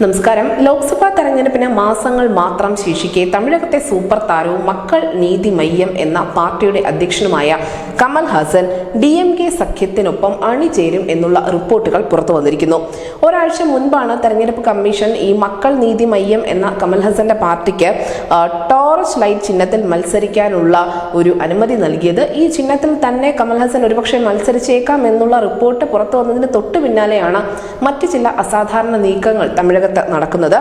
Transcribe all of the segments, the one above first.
നമസ്കാരം. ലോക്സഭാ തെരഞ്ഞെടുപ്പിന് മാസങ്ങൾ മാത്രം ശേഷിക്കെ തമിഴകത്തെ സൂപ്പർ താരവും മക്കൾ നീതി മയ്യം എന്ന പാർട്ടിയുടെ അധ്യക്ഷനുമായ കമൽ ഹാസൻ DMK സഖ്യത്തിനൊപ്പം അണിചേരും എന്നുള്ള റിപ്പോർട്ടുകൾ പുറത്തു വന്നിരിക്കുന്നു. ഒരാഴ്ച മുൻപാണ് തെരഞ്ഞെടുപ്പ് കമ്മീഷൻ ഈ മക്കൾ നീതി മയ്യം എന്ന കമൽ ഹാസന്റെ പാർട്ടിക്ക് ടോറച്ച് ലൈറ്റ് ചിഹ്നത്തിൽ മത്സരിക്കാനുള്ള ഒരു അനുമതി നൽകിയത്. ഈ ചിഹ്നത്തിൽ തന്നെ കമൽ ഹാസൻ ഒരുപക്ഷെ മത്സരിച്ചേക്കാം എന്നുള്ള റിപ്പോർട്ട് പുറത്തു വന്നതിന് തൊട്ടു പിന്നാലെയാണ് മറ്റ് ചില അസാധാരണ നീക്കങ്ങൾ തമിഴക നടക്കുന്നത്.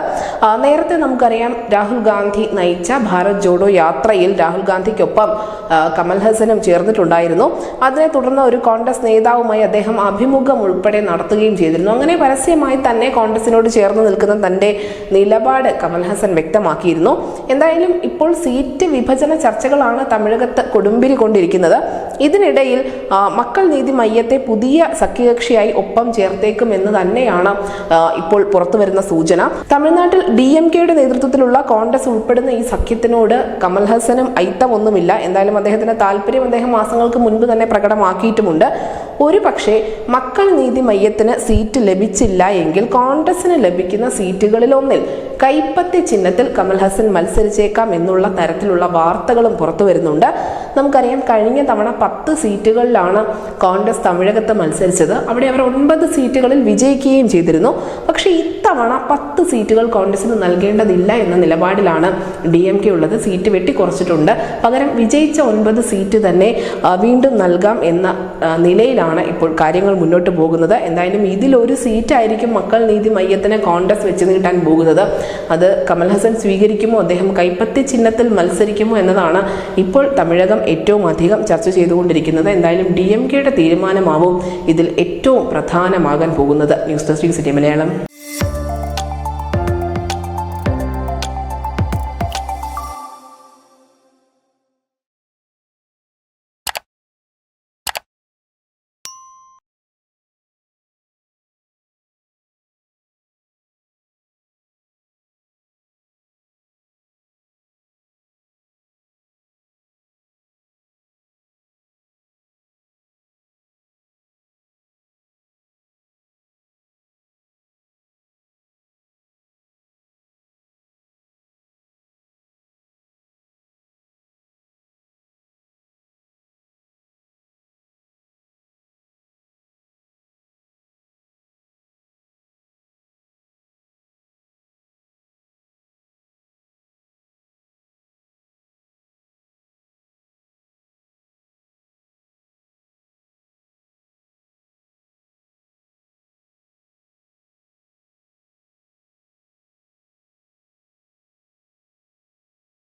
നേരത്തെ നമുക്കറിയാം, രാഹുൽ ഗാന്ധി നയിച്ച ഭാരത് ജോഡോ യാത്രയിൽ രാഹുൽ ഗാന്ധിക്കൊപ്പം കമൽ ഹാസനും ചേർന്നിട്ടുണ്ടായിരുന്നു. അതിനെ തുടർന്ന് ഒരു കോൺഗ്രസ് നേതാവുമായി അദ്ദേഹം അഭിമുഖം ഉൾപ്പെടെ നടത്തുകയും ചെയ്തിരുന്നു. അങ്ങനെ പരസ്യമായി തന്നെ കോൺഗ്രസിനോട് ചേർന്ന് നിൽക്കുന്ന തന്റെ നിലപാട് കമൽ ഹാസൻ വ്യക്തമാക്കിയിരുന്നു. എന്തായാലും ഇപ്പോൾ സീറ്റ് വിഭജന ചർച്ചകളാണ് തമിഴകത്ത് കൊടുമ്പിരി കൊണ്ടിരിക്കുന്നത്. ഇതിനിടയിൽ മക്കൾ നീതി മയ്യത്തെ പുതിയ സഖ്യകക്ഷിയായി ഒപ്പം ചേർത്തേക്കും എന്ന് തന്നെയാണ് ഇപ്പോൾ പുറത്തുവരുന്ന സൂചന. തമിഴ്നാട്ടിൽ DMKയുടെ നേതൃത്വത്തിലുള്ള കോൺഗ്രസ് ഉൾപ്പെടുന്ന ഈ സഖ്യത്തിനോട് കമൽ ഹാസനും ഐത്തമൊന്നുമില്ല. എന്തായാലും അദ്ദേഹത്തിന്റെ താല്പര്യം അദ്ദേഹം മാസങ്ങൾക്ക് മുൻപ് തന്നെ പ്രകടമാക്കിയിട്ടുമുണ്ട്. ഒരു പക്ഷേ മക്കൾ നീതി മയ്യത്തിന് സീറ്റ് ലഭിച്ചില്ല എങ്കിൽ കോൺഗ്രസിന് ലഭിക്കുന്ന സീറ്റുകളിൽ ഒന്നിൽ കൈപ്പത്തി ചിഹ്നത്തിൽ കമൽ ഹാസൻ മത്സരിച്ചേക്കാം എന്നുള്ള തരത്തിലുള്ള വാർത്തകളും പുറത്തു വരുന്നുണ്ട്. നമുക്കറിയാം, കഴിഞ്ഞ തവണ 10 സീറ്റുകളിലാണ് കോൺഗ്രസ് തമിഴകത്ത് മത്സരിച്ചത്. അവിടെ അവർ 9 സീറ്റുകളിൽ വിജയിക്കുകയും ചെയ്തിരുന്നു. പക്ഷേ ഇത്തവണ 10 സീറ്റുകൾ കോൺഗ്രസിന് നൽകേണ്ടതില്ല എന്ന നിലപാടിലാണ് DMK ഉള്ളത്. സീറ്റ് വെട്ടിക്കുറച്ചിട്ടുണ്ട്. പകരം വിജയിച്ച 9 സീറ്റ് തന്നെ വീണ്ടും നൽകാം എന്ന നിലയിലാണ് ഇപ്പോൾ കാര്യങ്ങൾ മുന്നോട്ട് പോകുന്നത്. എന്തായാലും ഇതിലൊരു സീറ്റായിരിക്കും മക്കൾ നീതി മയ്യത്തിന് കോൺഗ്രസ് വെച്ച് നീട്ടാൻ പോകുന്നത്. അത് കമൽ ഹാസൻ സ്വീകരിക്കുമോ, അദ്ദേഹം കൈപ്പത്തി ചിഹ്നത്തിൽ മത്സരിക്കുമോ എന്നതാണ് ഇപ്പോൾ തമിഴകം ഏറ്റവും അധികം ചർച്ച ചെയ്തുകൊണ്ടിരിക്കുന്നത്. എന്തായാലും DMKയുടെ തീരുമാനമാവും ഇതിൽ ഏറ്റവും പ്രധാനമാകാൻ പോകുന്നത്. News desk city Malayalam.